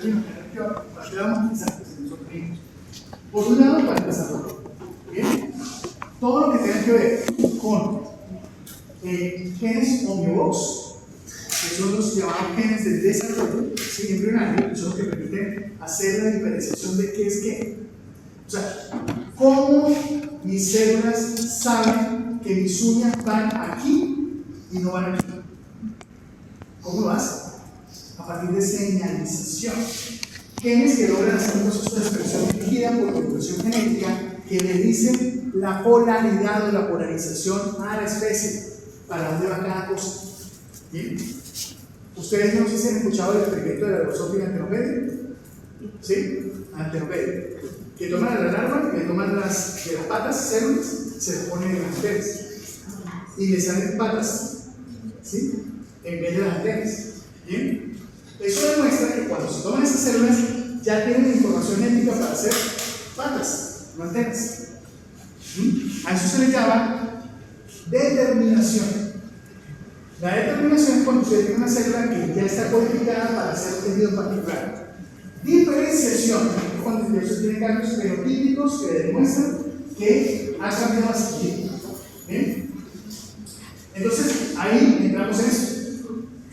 Aquí vamos a empezar en nosotros mismos. Por un lado, para empezar, ¿bien? Todo lo que tenga que ver con genes omnivox, que son los llamados genes del desarrollo, ¿sí? Embrionario, que son los que permiten hacer la diferenciación de qué es qué. O sea, ¿cómo mis células saben que mis uñas van aquí y no van aquí? ¿Cómo lo hacen? A partir de señalización. Genes que logran hacer un proceso de expresión dirigida por regulación genética que le dicen la polaridad o la polarización a la especie, para dónde va cada cosa. ¿Bien? Ustedes no sé si han escuchado el experimento de la drosófila antenopedia. ¿Sí? Antenopedia. Que toman el árbol, le toman de las patas, células, se las ponen en las antenas. Y le salen patas, ¿sí? En vez de las antenas. ¿Bien? Eso demuestra que cuando se toman esas células ya tienen información genética para hacer patas, no antenas. A eso se le llama determinación. La determinación es cuando usted tiene una célula que ya está codificada para hacer un tejido particular. Diferenciación es cuando usted tiene cambios fenotípicos que demuestran que ha cambiado hacia aquí. ¿Bien? Entonces ahí entramos en eso.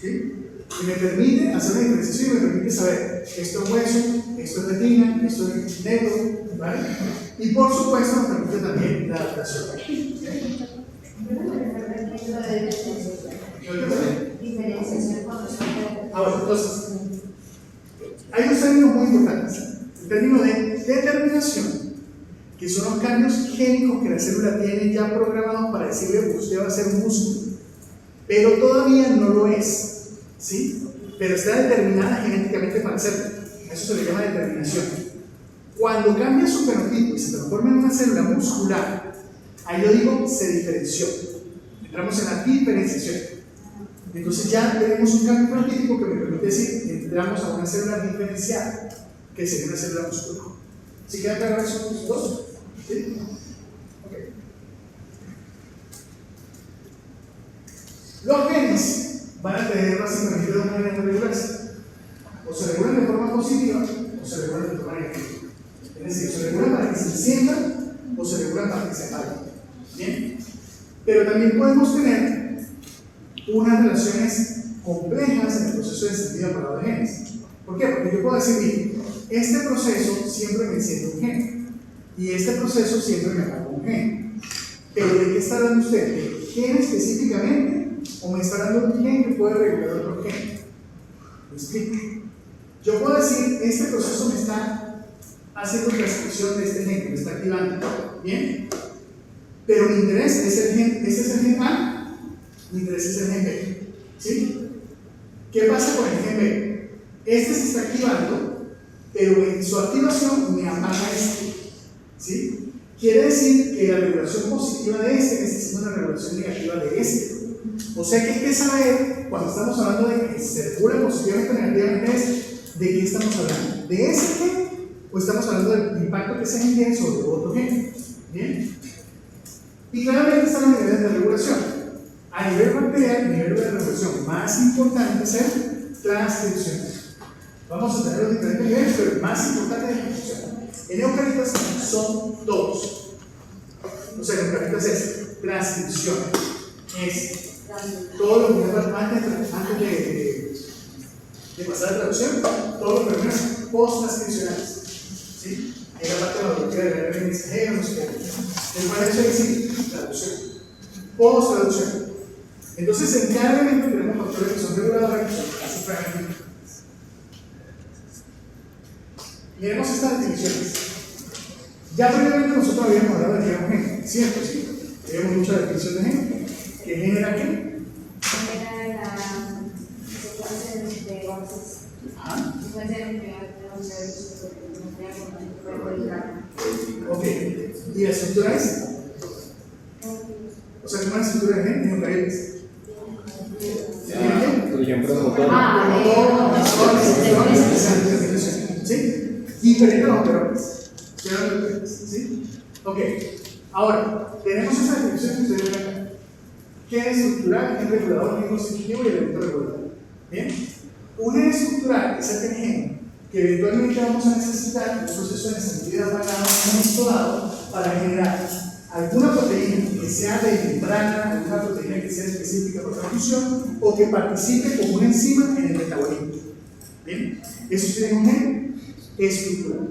¿Sí? Que me permite hacer una diferenciación y me permite saber esto es hueso, esto es retina, esto es negro, ¿vale? Y por supuesto nos permite también la adaptación. Ahora, entonces, hay dos términos muy importantes. El término de determinación, que son los cambios génicos que la célula tiene ya programados para decirle que usted va a ser un músculo, pero todavía no lo es. ¿Sí? Pero está determinada genéticamente para hacerlo. Eso se le llama determinación. Cuando cambia su fenotipo y se transforma en una célula muscular, ahí yo digo se diferenció. Entramos en la diferenciación. Entonces ya tenemos un cambio fenotípico que me permite decir entramos a una célula diferenciada, que sería una célula muscular. ¿Sí queda claro eso? ¿Dos? ¿Sí? Okay. Los genes van a tener básicamente dos maneras de regularse. O se regulan de forma positiva o se regulan de forma negativa. Es decir, se regulan para que se sientan o se regulan para que se apaguen. ¿Bien? Pero también podemos tener unas relaciones complejas en el proceso de encendido apagado de genes. ¿Por qué? Porque yo puedo decir, mire, este proceso siempre me enciende un gen y este proceso siempre me apaga un gen. Pero ¿de qué está hablando usted? ¿De gen específicamente? ¿O me está dando un gen que puede regular otro gen? ¿Me explico? Yo puedo decir, este proceso me está haciendo transcripción de este gen, que me está activando. ¿Bien? Pero mi interés es el gen, este es el gen A, mi interés es el gen B. ¿Sí? ¿Qué pasa con el gen B? Este se está activando, pero en su activación me apaga este. ¿Sí? Quiere decir que la regulación positiva de este está haciendo una regulación negativa de este. O sea que hay que saber, cuando estamos hablando de que se regula positivamente o negativamente, ¿de qué estamos hablando? ¿De ese gen? ¿O estamos hablando del impacto que ese gen tiene sobre otro gen? ¿Bien? Y claramente están los niveles de regulación. A nivel bacterial, el nivel de regulación más importante es el transcripción. Vamos a tener los diferentes niveles, pero el más importante es la transcripción. En eucariotas son todos. O sea, en eucariotas es transcripción. Es todo lo que antes de pasar a la traducción, todos los fenómenos post-transcripcionales. ¿Sí? En la parte de la biología de la mensajero, no sé qué. El cual eso es decir, traducción. Post-traducción. Entonces, en cada elemento tenemos factores que son reguladores, que son casi fragmentos. Miremos estas definiciones. Ya previamente nosotros habíamos hablado de que era un gen, ¿cierto? Sí. Teníamos mucha definición de gen. ¿Qué gen era qué? Era la secuencia de gases. Ajá. Secuencia de nuclear. Ok. ¿Y la estructura es? O sea, ¿cómo es la estructura de gen en eucariotas? Por ejemplo, motor. ¿Sí? Diferente a los operadores. ¿Sí? Ok. Ahora, tenemos esa definición que ustedes ven acá. Gen estructural, gen regulador, gen constitutivo y elemento regulador. ¿Bien? Un gen estructural es aquel gen que eventualmente vamos a necesitar un proceso de sensibilidad apagado en un momento dado para generar alguna proteína que sea de membrana, alguna proteína que sea específica para la función o que participe como una enzima en el metabolismo. ¿Bien? Eso tiene un gen estructural.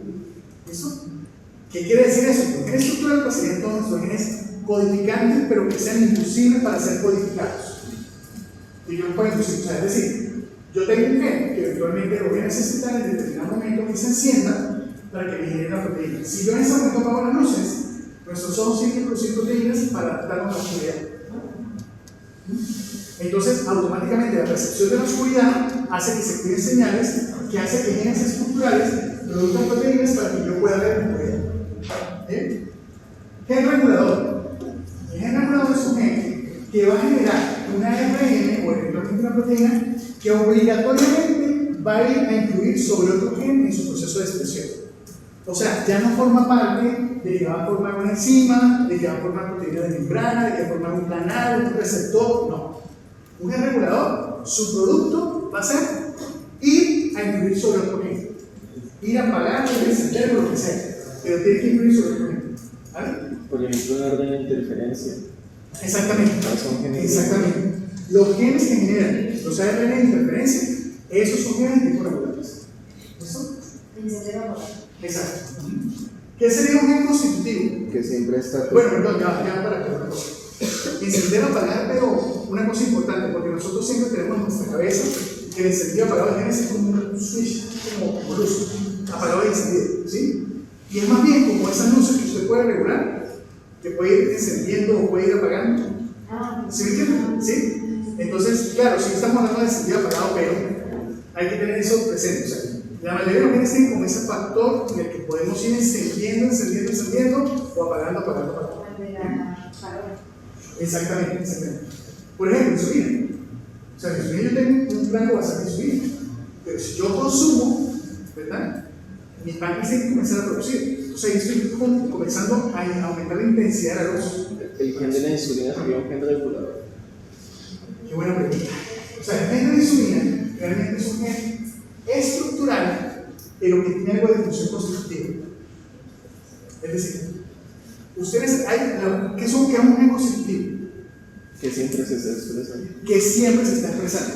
¿Eso? ¿Qué quiere decir eso? Los genes estructurales pues, serían todos nuestros genes codificantes, pero que sean imposibles para ser codificados. Y yo no puedo inducir, o sea, es decir, yo tengo un gen que eventualmente lo voy a necesitar en determinado momento que se encienda para que me genere una proteína. Si yo en ese momento apago las luces, nuestros ojos tienen que producir proteínas para adaptarnos a la oscuridad. Entonces, automáticamente la percepción de la oscuridad hace que se creen señales que hace que genes estructurales produzcan proteínas para que yo pueda ver la oscuridad. Gen regulador. El gen regulador es un gen que va a generar una ARN o eventualmente una proteína que obligatoriamente va a ir a influir sobre otro gen en su proceso de expresión. O sea, ya no forma parte de que va a formar una enzima, de que va a formar proteína de membrana, de que va a formar un canal, un receptor, no. Un gen regulador, su producto va a ser ir a influir sobre otro gen. Ir a apagar, ir a encender, lo que sea. Pero tiene que influir sobre otro gen. ¿Vale? Por ejemplo, un orden de interferencia. Exactamente. Exactamente. Los genes que generan los ARN de interferencia, esos son genes de tipo regulares. ¿Listo? Exacto. ¿Qué sería un gen constitutivo? Que siempre está. Bueno, perdón, ya para que una cosa. Encender o apagar, pero una cosa importante, porque nosotros siempre tenemos en nuestra cabeza que el encendido apagado de genes es como un switch, como luz, apagado y encendido, ¿sí? Y es más bien como esas luces que usted puede regular, que puede ir encendiendo o puede ir apagando. ¿Sí me entienden? ¿Sí? Entonces, claro, sí estamos hablando de encendido apagado, pero hay que tener eso presente. O sea, la mayoría de los genes tienen como ese factor en el que podemos ir encendiendo o apagando. Exactamente. Por ejemplo, insulina. O sea, la insulina yo tengo un rango basal de insulina, pero si yo consumo, ¿verdad? Mi páncreas tiene que comenzar a producir. Entonces ahí estoy comenzando a aumentar la intensidad de la luz. El gen de la insulina sería un gen regulador. Qué buena pregunta. O sea, el gen de la insulina realmente es un gen estructural, pero que tiene algo de función constitutiva. Es decir, ustedes ¿qué es un gen constitutivo? Que siempre se está expresando. Que siempre se está expresando.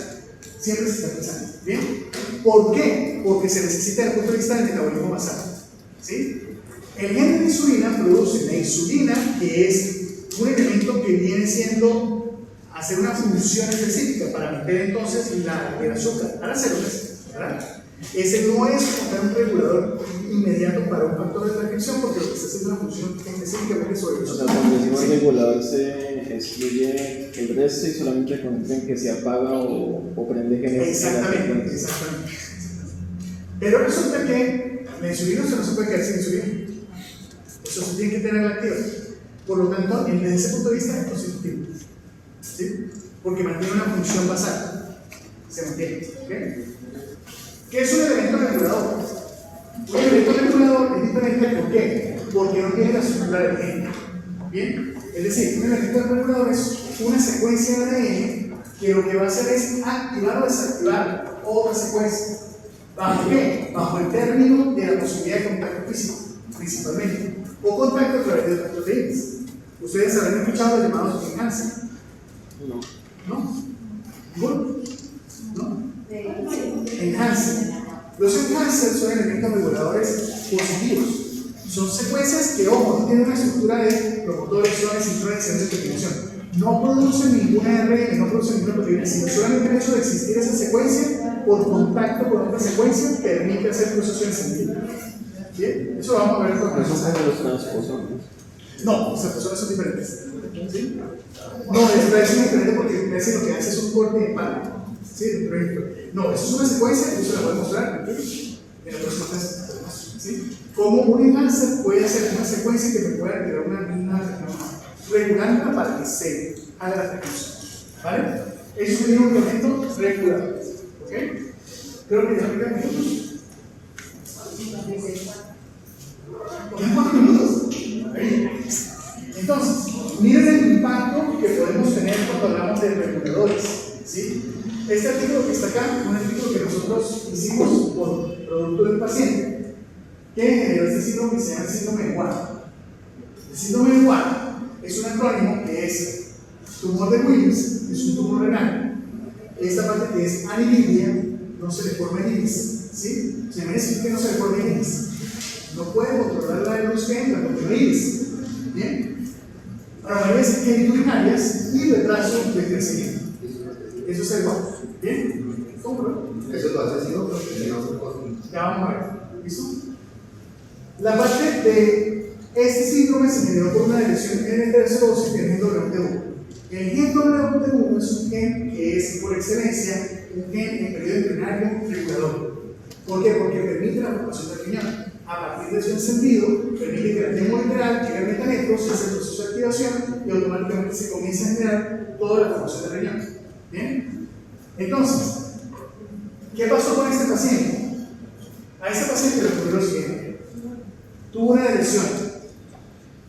Siempre se está expresando. ¿Bien? ¿Por qué? Porque se necesita desde el punto de vista del metabolismo basal. ¿Sí? El gen de la insulina produce la insulina, que es un elemento que viene siendo hacer una función específica para meter entonces el azúcar a las células, ¿verdad? Ese no es como un regulador inmediato para un factor de transcripción, porque lo que está haciendo es una función específicamente sobre el azúcar. O sea, cuando decimos regulador se excluye el resto y solamente contempla que se apaga o prende genes. Exactamente. Pero resulta que la insulina no se puede quedar sin insulina. Eso se tiene que tener activa. Por lo tanto, desde ese punto de vista es constitutivo. ¿Sí? Porque mantiene una función basal. Se mantiene. ¿Okay? ¿Qué es un elemento regulador? Un elemento regulador es diferente. ¿Por qué? Porque no tiene la estructura del gen. ¿Bien? Es decir, un elemento regulador es una secuencia de ADN que lo que va a hacer es activar o desactivar otra secuencia. ¿Bajo qué? Bajo el término de la posibilidad de contacto físico, principalmente, o contacto a través de otras proteínas. Ustedes habrán escuchado los llamados enhancer. ¿No? ¿Ninguno? ¿No? Enhancer. Los enhancers son elementos reguladores positivos. Son secuencias que, ojo, no tienen una estructura de promotores, zonas, intrones, de terminación. No producen ninguna ARN, no producen ninguna proteína, sino solamente el hecho de existir esa secuencia por contacto con otra secuencia permite hacer procesos de sentido. ¿Bien? Eso lo vamos a ver con ¿No son como los transposons? No, los transposores son diferentes. ¿Sí? No, es diferente porque lo que hace es un corte de palo. ¿Sí? No, eso es una secuencia, eso la voy a mostrar aquí en la próxima clase. ¿Sí? Como un enhancer puede hacer una secuencia que me pueda activar una regulando para que se haga la transcripción. ¿Vale? Eso sería un elemento regulador. ¿Ok? Creo que ya me quedan minutos. ¿Quedan 4 minutos? Ahí. Entonces, miren el impacto que podemos tener cuando hablamos de reguladores. ¿Sí? Este artículo que está acá es un artículo que nosotros hicimos por producto producto del paciente que generó este síndrome que se llama el síndrome de Guard. El síndrome de Guard es un acrónimo que es tumor de Willis, es un tumor renal. Esta parte que es anilidia, no se le forma el iris, ¿sí? Se me dice que no se le forma el iris. No puede controlar la luz que entra porque no hay iris. ¿Bien? Anomalías genitourinarias y retraso de crecimiento. Eso es igual. ¿Bien? ¿Cómo? Eso lo hace así, otro, que no se puede. Ya vamos a ver. ¿Listo? La parte de este síndrome se generó por una lesión en el tercer óseo que es el gen WT1. El gen WT1 es un gen que es por excelencia un gen en periodo embrionario regulador. ¿Por qué? Porque permite la formación del riñón. A partir de su encendido, permite que la T molecular llegue al metanefro, se hace el proceso de activación y automáticamente se comienza a generar toda la formación del riñón. ¿Bien? Entonces, ¿qué pasó con este paciente? A este paciente le ocurrió lo siguiente: tuvo una lesión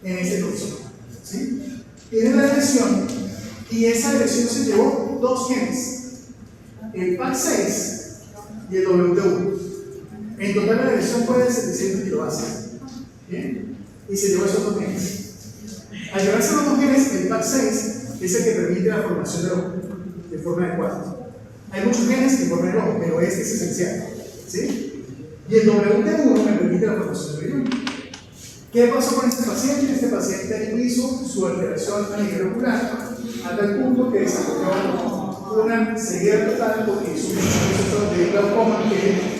en este torso, ¿sí? Tiene la lesión y esa lesión se llevó dos genes, el PAC6 y el WT1. En total la lesión fue de 700 kilobases. ¿Bien? Y se llevó esos dos genes. Al llevarse los dos genes, el PAC6 es el que permite la formación del ojo de forma adecuada. Hay muchos genes que forman el ojo, pero este es esencial. ¿Sí? Y el WT1 me permite la formación del riñón. ¿Qué pasó con este paciente? Este paciente hizo su alteración a nivel ocular a tal punto que desarrolló una ceguera total porque hizo un proceso de glaucoma que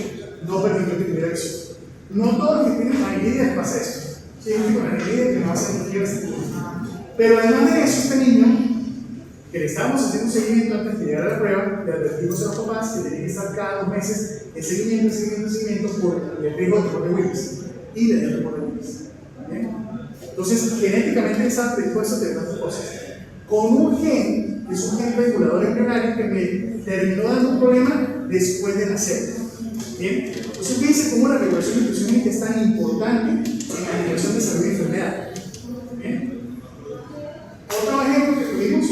no permitió que tuviera visión. No todos los que tienen anilidia les pasa esto. Sí, hay un tipo de anilidia que no hace anilidia este tipo. Pero además de eso, este niño, que le estábamos haciendo un seguimiento antes de llegar a la prueba, le advertimos a los papás que tenían que estar cada 2 meses en seguimiento por el riesgo de tumor de Willis. Y le dio el tumor de Willis. ¿Bien? Entonces, genéticamente está predispuesto a tener otras cosas. Con un gen, que es un gen regulador embrionario que me terminó dando un problema después de nacer. Bien, entonces fíjense cómo la regulación de nutrición es tan importante en la dirección de salud y enfermedad. Bien. Otro ejemplo que tuvimos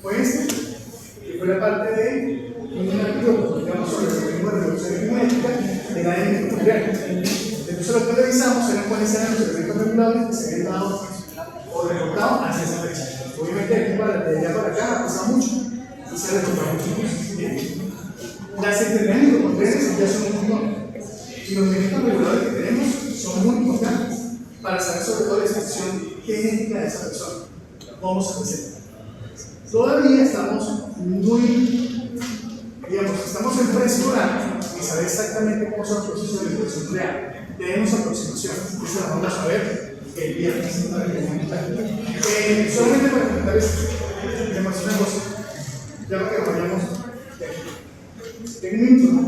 fue este, que fue la parte de un artículo que publicamos sobre el mecanismo de revolución genética de la ADN mitocondrial. Entonces lo que revisamos eran cuáles eran los elementos regulables que se habían dado o reportado hacia esa fecha. Obviamente aquí de allá para acá ha pasado mucho y se ha reportado mucho. Bien. Las enfermedades mitocondriales ya son un montón. Y los mecanismos reguladores que tenemos son muy importantes para saber sobre todo la expresión genética de esa persona. Vamos a empezar. Todavía estamos estamos en preescolar y saber exactamente cómo son los procesos de expresión real. Tenemos aproximación, esa la vamos a ver el viernes. Solamente para comentar esto, tenemos una cosa, ya lo que vayamos de aquí. ¿Tengo un minuto, no?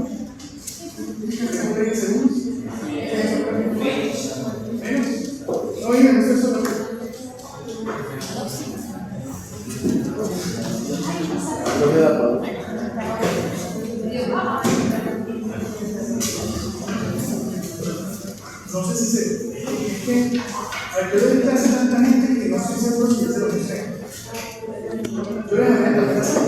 ¿Tengo 30 segundos? ¿Menos? No, oigan, esto es solo. No me da pausa. No sé si se. Es que. A ver, yo le doy clase a tanta gente que no estoy seguro si ya se lo dije. Yo le mandé a la clase.